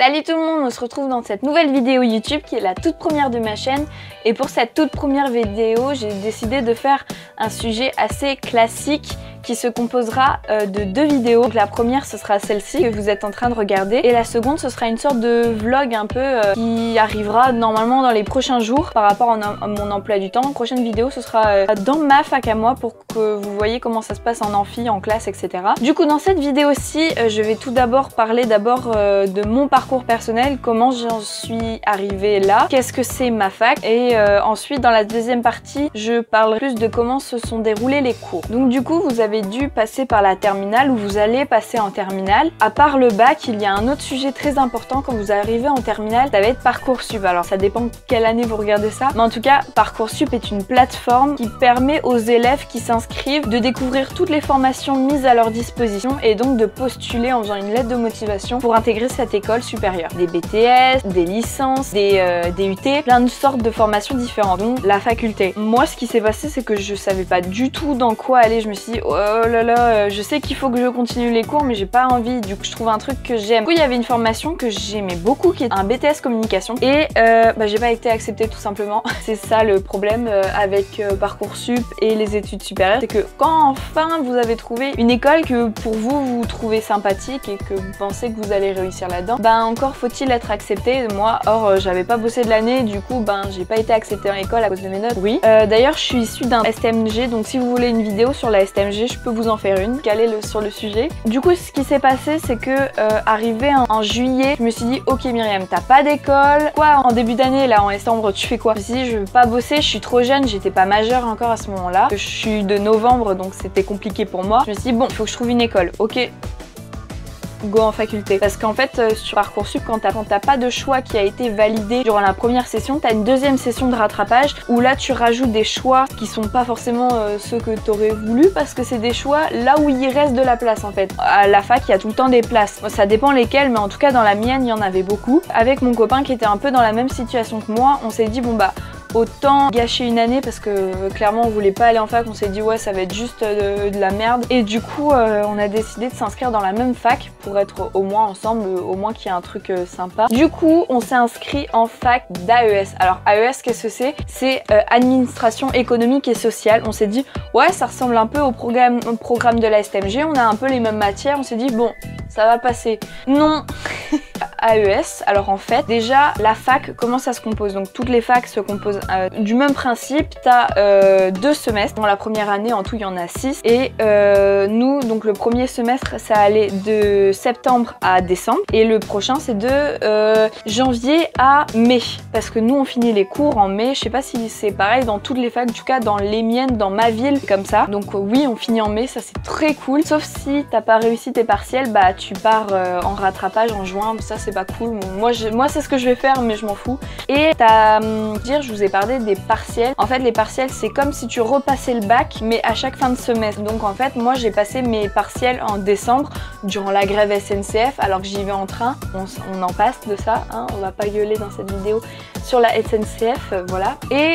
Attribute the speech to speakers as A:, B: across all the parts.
A: Salut tout le monde, on se retrouve dans cette nouvelle vidéo YouTube qui est la toute première de ma chaîne. Et pour cette toute première vidéo, j'ai décidé de faire un sujet assez classique qui se composera de deux vidéos. Donc la première, ce sera celle-ci que vous êtes en train de regarder. Et la seconde, ce sera une sorte de vlog un peu qui arrivera normalement dans les prochains jours par rapport à mon emploi du temps. La prochaine vidéo, ce sera dans ma fac à moi pour que vous voyez comment ça se passe en amphi, en classe, etc. Du coup, dans cette vidéo-ci, je vais tout d'abord parler de mon parcours personnel, comment j'en suis arrivée là, qu'est-ce que c'est ma fac, et ensuite, dans la deuxième partie, je parlerai plus de comment se sont déroulés les cours. Donc du coup, vous avez dû passer par la terminale ou vous allez passer en terminale. À part le bac, il y a un autre sujet très important quand vous arrivez en terminale, ça va être Parcoursup. Alors ça dépend quelle année vous regardez ça, mais en tout cas, Parcoursup est une plateforme qui permet aux élèves qui s'inscrivent de découvrir toutes les formations mises à leur disposition et donc de postuler en faisant une lettre de motivation pour intégrer cette école supérieure. Des BTS, des licences, des UT, plein de sortes de formations différentes, donc la faculté. Moi, ce qui s'est passé, c'est que je savais pas du tout dans quoi aller. Je me suis dit, oh là là, je sais qu'il faut que je continue les cours, mais j'ai pas envie. Du coup, je trouve un truc que j'aime. Du coup, il y avait une formation que j'aimais beaucoup, qui est un BTS communication, et j'ai pas été acceptée tout simplement. C'est ça le problème avec Parcoursup et les études supérieures, c'est que quand enfin vous avez trouvé une école que pour vous trouvez sympathique et que vous pensez que vous allez réussir là-dedans, encore faut-il être accepté. Moi, j'avais pas bossé de l'année, du coup j'ai pas été acceptée en école à cause de mes notes. Oui. D'ailleurs, je suis issue d'un STMG, donc si vous voulez une vidéo sur la STMG, je peux vous en faire une, calée sur le sujet. Du coup, ce qui s'est passé, c'est que arrivé en juillet, je me suis dit, ok Myriam, t'as pas d'école. Quoi, en début d'année, là, en décembre, tu fais quoi? Je me suis dit, je veux pas bosser, je suis trop jeune, j'étais pas majeure encore à ce moment-là. Je suis de novembre, donc c'était compliqué pour moi. Je me suis dit, bon, il faut que je trouve une école. Ok. Go en faculté. Parce qu'en fait, sur Parcoursup, quand t'as pas de choix qui a été validé durant la première session, t'as une deuxième session de rattrapage où là tu rajoutes des choix qui sont pas forcément ceux que t'aurais voulu, parce que c'est des choix là où il reste de la place en fait. À la fac, il y a tout le temps des places. Ça dépend lesquelles, mais en tout cas dans la mienne, il y en avait beaucoup. Avec mon copain qui était un peu dans la même situation que moi, on s'est dit bon autant gâcher une année parce que clairement on voulait pas aller en fac, on s'est dit ouais ça va être juste de la merde, et du coup on a décidé de s'inscrire dans la même fac pour être au moins ensemble, au moins qu'il y ait un truc sympa. Du coup on s'est inscrit en fac d'AES. Alors AES, qu'est-ce que c'est? C'est administration économique et sociale. On s'est dit ouais ça ressemble un peu au programme de la STMG, on a un peu les mêmes matières, on s'est dit bon ça va passer. Non. AES, alors en fait déjà la fac, comment ça se compose? Donc toutes les facs se composent du même principe. T'as 2 semestres, dans la première année en tout il y en a 6, et nous donc le premier semestre ça allait de septembre à décembre, et le prochain c'est de janvier à mai, parce que nous on finit les cours en mai. Je sais pas si c'est pareil dans toutes les facs, en tout cas dans les miennes, dans ma ville, comme ça. Donc oui, on finit en mai, ça c'est très cool, sauf si t'as pas réussi tes partiels, tu pars en rattrapage en juin. Ça c'est pas cool, moi c'est ce que je vais faire, mais je m'en fous. Et je vous ai parlé des partiels. En fait les partiels c'est comme si tu repassais le bac, mais à chaque fin de semestre. Donc en fait moi j'ai passé mes partiels en décembre durant la grève SNCF, alors que j'y vais en train. On en passe de ça, hein, on va pas gueuler dans cette vidéo sur la SNCF, voilà. Et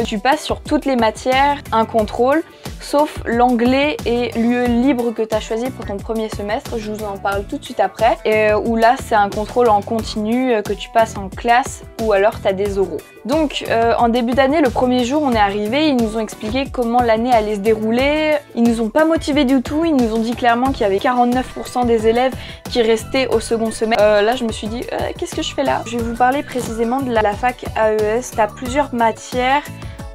A: tu passes sur toutes les matières, un contrôle, sauf l'anglais et l'UE libre que tu as choisi pour ton premier semestre. Je vous en parle tout de suite après. Et où là, c'est un contrôle en continu que tu passes en classe, ou alors tu as des oraux. Donc, en début d'année, le premier jour, on est arrivé, ils nous ont expliqué comment l'année allait se dérouler. Ils nous ont pas motivés du tout, ils nous ont dit clairement qu'il y avait 49% des élèves qui restaient au second semestre. Là, je me suis dit, qu'est-ce que je fais là? Je vais vous parler précisément de la fac AES. Tu as plusieurs matières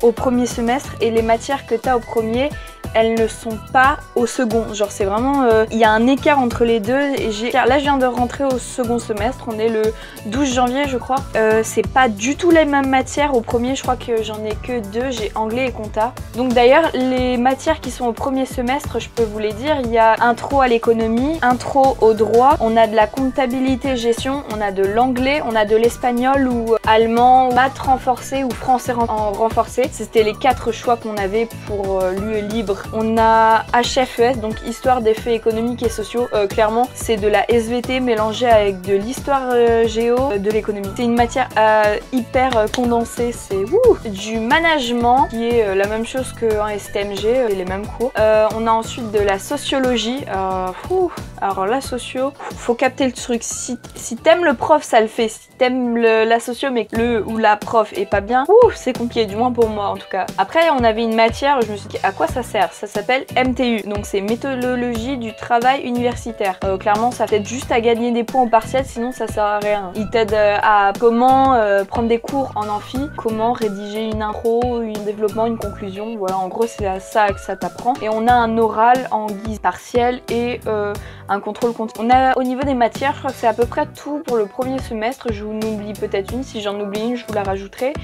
A: au premier semestre, et les matières que tu as au premier, elles ne sont pas au second. Genre c'est vraiment, il y a un écart entre les deux, et là je viens de rentrer au second semestre, on est le 12 janvier je crois. C'est pas du tout les mêmes matières. Au premier je crois que j'en ai que 2, j'ai anglais et compta. Donc d'ailleurs les matières qui sont au premier semestre, je peux vous les dire, il y a intro à l'économie, intro au droit, on a de la comptabilité gestion, on a de l'anglais, on a de l'espagnol ou allemand, maths renforcé ou français en renforcé. C'était les 4 choix qu'on avait pour l'UE libre. On a HFES, donc histoire des faits économiques et sociaux. Clairement, c'est de la SVT mélangée avec de l'histoire géo, de l'économie. C'est une matière hyper condensée, c'est du management, qui est la même chose qu'un STMG, les mêmes cours. On a ensuite de la sociologie. Alors la socio, faut capter le truc. Si t'aimes le prof, ça le fait. Si t'aimes la socio mais que le ou la prof est pas bien, c'est compliqué, du moins pour moi en tout cas. Après on avait une matière, je me suis dit à quoi ça sert? Ça s'appelle MTU, donc c'est méthodologie du travail universitaire. Clairement ça t'aide juste à gagner des points au partiel, sinon ça sert à rien. Il t'aide à comment prendre des cours en amphi, comment rédiger une intro, un développement, une conclusion. Voilà, en gros c'est à ça que ça t'apprend. Et on a un oral en guise partiel et un contrôle continu. On a au niveau des matières, je crois que c'est à peu près tout pour le premier semestre. Je vous en oublie peut-être une, si j'en oublie une je vous la rajouterai.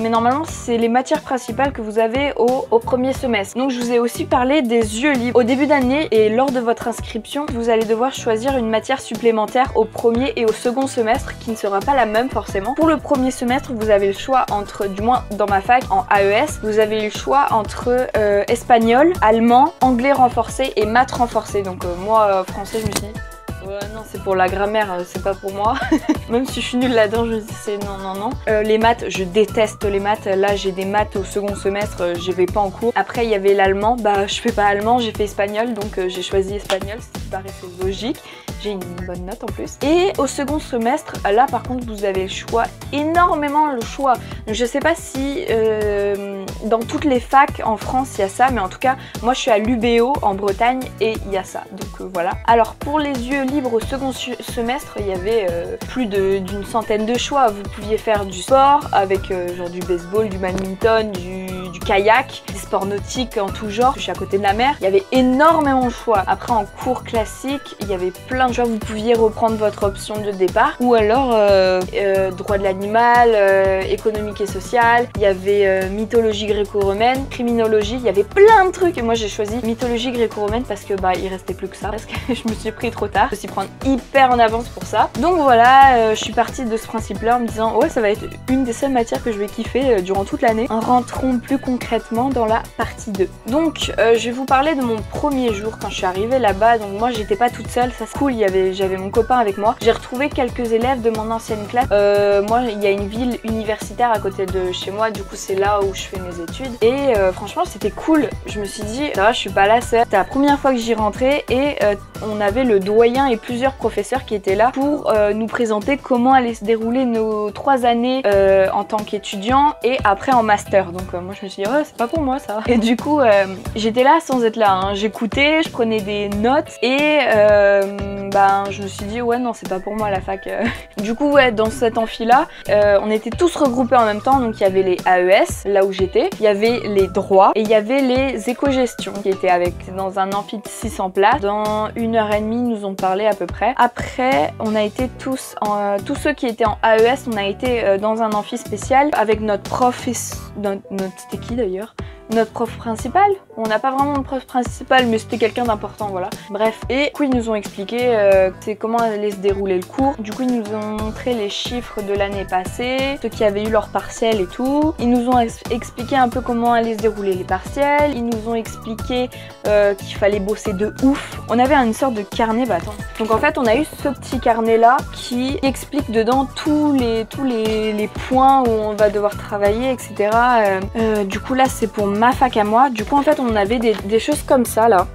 A: Mais normalement c'est les matières principales que vous avez au premier semestre. Donc je vous ai aussi parlé des yeux libres. Au début d'année et lors de votre inscription, vous allez devoir choisir une matière supplémentaire au premier et au second semestre qui ne sera pas la même forcément. Pour le premier semestre, vous avez le choix entre, du moins dans ma fac en AES, vous avez le choix entre espagnol, allemand, anglais renforcé et maths renforcé. Donc moi français je me suis dit non c'est pour la grammaire, c'est pas pour moi. Même si je suis nulle là-dedans, je me dis c'est non. Les maths, je déteste les maths. Là j'ai des maths au second semestre, je vais pas en cours. Après il y avait l'allemand, bah je fais pas allemand, j'ai fait espagnol, donc j'ai choisi espagnol, ce qui paraissait logique. J'ai une bonne note en plus. Et au second semestre, là par contre vous avez le choix, énormément le choix. Donc, je sais pas si dans toutes les facs en France il y a ça, mais en tout cas moi je suis à l'UBO en Bretagne et il y a ça. Donc voilà. Alors pour les yeux libres au second semestre, il y avait plus d'une centaine de choix. Vous pouviez faire du sport avec genre du baseball, du badminton, du kayak, des sports nautiques en tout genre. Je suis à côté de la mer. Il y avait énormément de choix. Après en cours classique, il y avait plein de choix. Vous pouviez reprendre votre option de départ ou alors droit de l'animal, économique et social. Il y avait mythologie gréco-romaine, criminologie. Il y avait plein de trucs et moi j'ai choisi mythologie gréco-romaine parce que bah il restait plus que ça. Parce que je me suis pris trop tard. Je me suis prendre hyper en avance pour ça. Donc voilà, je suis partie de ce principe-là en me disant ouais ça va être une des seules matières que je vais kiffer durant toute l'année. Rentrons plus concrètement dans la partie 2. Donc je vais vous parler de mon premier jour quand je suis arrivée là-bas. Donc moi j'étais pas toute seule, ça c'est cool, j'avais mon copain avec moi. J'ai retrouvé quelques élèves de mon ancienne classe. Moi il y a une ville universitaire à côté de chez moi, du coup c'est là où je fais mes études. Et franchement c'était cool. Je me suis dit ça va, je suis pas la seule. C'était la première fois que j'y rentrais et on avait le doyen et plusieurs professeurs qui étaient là pour nous présenter comment allaient se dérouler nos 3 années en tant qu'étudiant et après en master. Donc moi je me suis dit oh, c'est pas pour moi ça. Et du coup j'étais là sans être là, hein. J'écoutais, je prenais des notes et je me suis dit ouais non c'est pas pour moi la fac. Du coup ouais dans cet amphi là on était tous regroupés en même temps, donc il y avait les AES là où j'étais, il y avait les droits et il y avait les éco-gestions qui étaient dans un amphi de 600 places. Dans 1h30 nous ont parlé à peu près. Après on a été tous ceux qui étaient en AES, on a été dans un amphi spécial avec notre prof, c'était qui d'ailleurs? Notre prof principal. On n'a pas vraiment de prof principal, mais c'était quelqu'un d'important, voilà. Bref, et du coup ils nous ont expliqué c'est comment allait se dérouler le cours. Du coup ils nous ont montré les chiffres de l'année passée, ceux qui avaient eu leur partiel et tout. Ils nous ont expliqué un peu comment allaient se dérouler les partiels. Ils nous ont expliqué qu'il fallait bosser de ouf. On avait une sorte de carnet, bah attends. Donc en fait on a eu ce petit carnet là qui explique dedans tous les points où on va devoir travailler, etc. Du coup là c'est pour ma fac à moi. Du coup en fait on avait des choses comme ça là.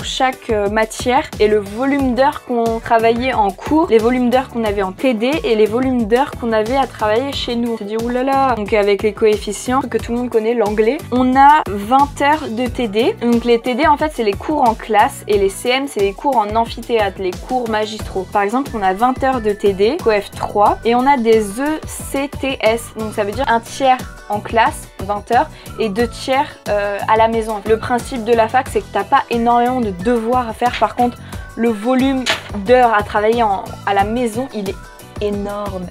A: Chaque matière et le volume d'heures qu'on travaillait en cours, les volumes d'heures qu'on avait en TD et les volumes d'heures qu'on avait à travailler chez nous. On s'est dit oulala. Donc avec les coefficients que tout le monde connaît, l'anglais, on a 20 heures de TD. Donc les TD en fait c'est les cours en classe et les CM c'est les cours en amphithéâtre, les cours magistraux. Par exemple on a 20 heures de TD, coef 3 et on a des ECTS. Donc ça veut dire un tiers en classe, 20 heures, et 2 tiers à la maison. Le principe de la fac c'est que t'as pas énormément de devoirs à faire. Par contre le volume d'heures à travailler à la maison il est énorme.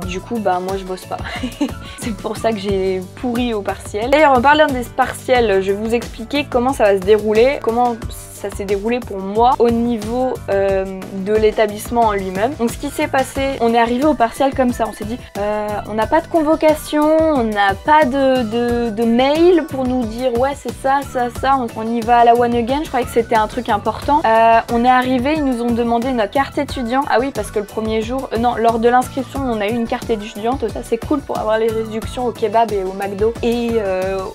A: Du coup bah moi je bosse pas. C'est pour ça que j'ai pourri au partiel. D'ailleurs en parlant des partiels, je vais vous expliquer comment ça va se dérouler, comment ça s'est déroulé pour moi au niveau de l'établissement en lui-même. Donc ce qui s'est passé, on est arrivé au partiel comme ça, on s'est dit on n'a pas de convocation, on n'a pas de mail pour nous dire ouais c'est ça, on y va à la one again. Je croyais que c'était un truc important. On est arrivé, ils nous ont demandé notre carte étudiant. Ah oui parce que le premier jour, non lors de l'inscription on a eu une carte étudiante, ça c'est cool pour avoir les réductions au kebab et au McDo et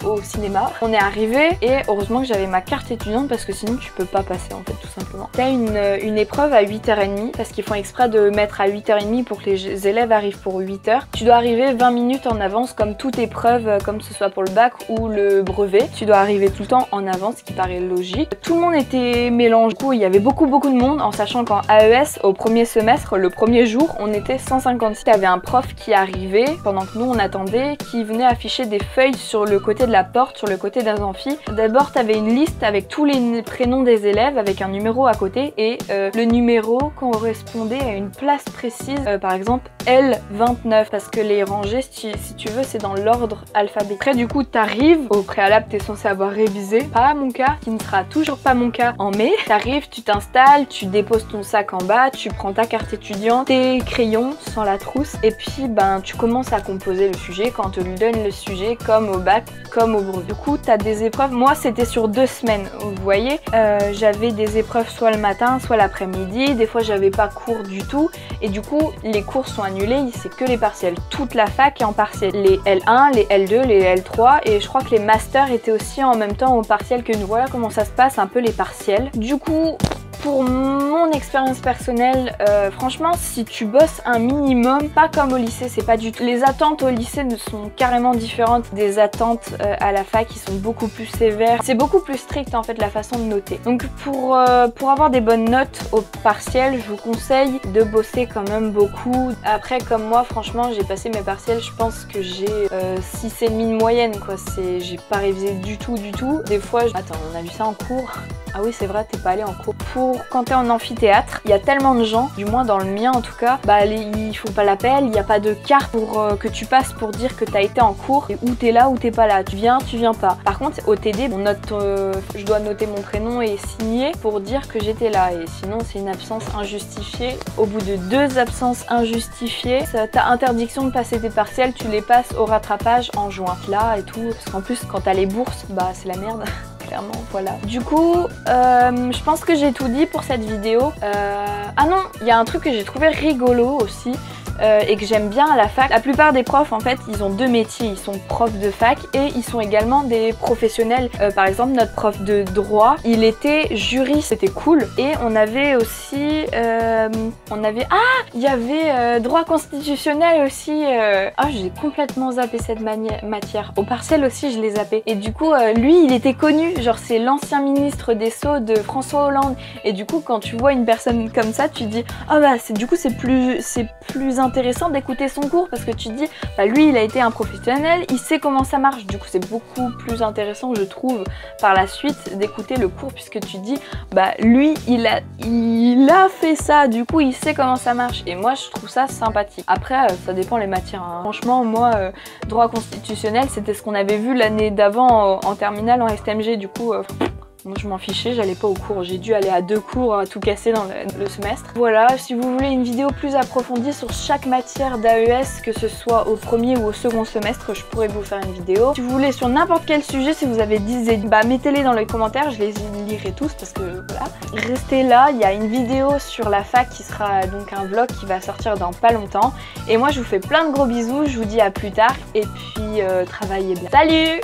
A: au cinéma. On est arrivé et heureusement que j'avais ma carte étudiante parce que sinon tu peux peux pas passer en fait tout simplement. T'as une épreuve à 8h30 parce qu'ils font exprès de mettre à 8h30 pour que les élèves arrivent pour 8h. Tu dois arriver 20 minutes en avance comme toute épreuve, comme que ce soit pour le bac ou le brevet. Tu dois arriver tout le temps en avance, ce qui paraît logique. Tout le monde était mélangé. Du coup, il y avait beaucoup de monde, en sachant qu'en AES, au premier semestre, le premier jour, on était 156. Il y avait un prof qui arrivait pendant que nous on attendait, qui venait afficher des feuilles sur le côté de la porte, sur le côté d'un amphi. D'abord, tu avais une liste avec tous les prénoms des élèves, avec un numéro à côté, et le numéro correspondait à une place précise, par exemple L29, parce que les rangées, si tu veux, c'est dans l'ordre alphabétique. Après, du coup, t'arrives, au préalable, t'es censé avoir révisé. Pas mon cas, qui ne sera toujours pas mon cas en mai. T'arrives, tu t'installes, tu déposes ton sac en bas, tu prends ta carte étudiante, tes crayons sans la trousse, et puis ben tu commences à composer le sujet quand on te lui donne le sujet, comme au bac, comme au brevet. Du coup, t'as des épreuves. Moi, c'était sur 2 semaines. Vous voyez, j'avais des épreuves soit le matin, soit l'après-midi. Des fois, j'avais pas cours du tout, et du coup, les cours sont annulés. C'est que les partiels. Toute la fac est en partiel. Les L1, les L2, les L3, et je crois que les masters étaient aussi en même temps au partiel que nous. Voilà comment ça se passe un peu les partiels. Du coup, pour mon expérience personnelle, franchement, si tu bosses un minimum, pas comme au lycée, c'est pas du tout. Les attentes au lycée sont carrément différentes des attentes à la fac, qui sont beaucoup plus sévères. C'est beaucoup plus strict en fait la façon de noter. Donc pour avoir des bonnes notes au partiel, je vous conseille de bosser quand même beaucoup. Après, comme moi, franchement, j'ai passé mes partiels, je pense que j'ai 6,5 de moyenne, quoi. J'ai pas révisé du tout. Des fois, attends, on a vu ça en cours. Ah oui, c'est vrai, t'es pas allé en cours. Quand t'es en amphithéâtre, il y a tellement de gens, du moins dans le mien en tout cas, bah ils font pas l'appel, il n'y a pas de carte pour que tu passes pour dire que t'as été en cours, et où t'es là ou t'es pas là, tu viens pas. Par contre, au TD, je dois noter mon prénom et signer pour dire que j'étais là, et sinon c'est une absence injustifiée. Au bout de 2 absences injustifiées, t'as interdiction de passer tes partiels, tu les passes au rattrapage en juin. Là et tout, parce qu'en plus quand t'as les bourses, bah c'est la merde. Clairement, voilà. Du coup, je pense que j'ai tout dit pour cette vidéo. Ah non, il y a un truc que j'ai trouvé rigolo aussi. Et que j'aime bien à la fac. La plupart des profs en fait ils ont 2 métiers, ils sont profs de fac et ils sont également des professionnels. Par exemple notre prof de droit, il était juriste, c'était cool. Et on avait aussi, il y avait droit constitutionnel aussi. Ah, j'ai complètement zappé cette matière. Au partiel aussi je l'ai zappé. Et du coup lui il était connu, genre c'est l'ancien ministre des Sceaux de François Hollande. Et du coup quand tu vois une personne comme ça, tu te dis ah bah du coup c'est plus intéressant d'écouter son cours, parce que tu te dis bah lui il a été un professionnel, il sait comment ça marche. Du coup c'est beaucoup plus intéressant, je trouve, par la suite d'écouter le cours, puisque tu te dis bah lui il a fait ça, du coup il sait comment ça marche. Et moi je trouve ça sympathique. Après ça dépend les matières, hein. Franchement moi droit constitutionnel c'était ce qu'on avait vu l'année d'avant en terminale en STMG. Du coup moi je m'en fichais, j'allais pas au cours, j'ai dû aller à 2 cours à tout casser dans le semestre. Voilà, si vous voulez une vidéo plus approfondie sur chaque matière d'AES, que ce soit au premier ou au second semestre, je pourrais vous faire une vidéo. Si vous voulez sur n'importe quel sujet, si vous avez des idées, bah mettez-les dans les commentaires, je les lirai tous parce que voilà. Restez là, il y a une vidéo sur la fac qui sera donc un vlog qui va sortir dans pas longtemps. Et moi je vous fais plein de gros bisous, je vous dis à plus tard et puis travaillez bien. Salut!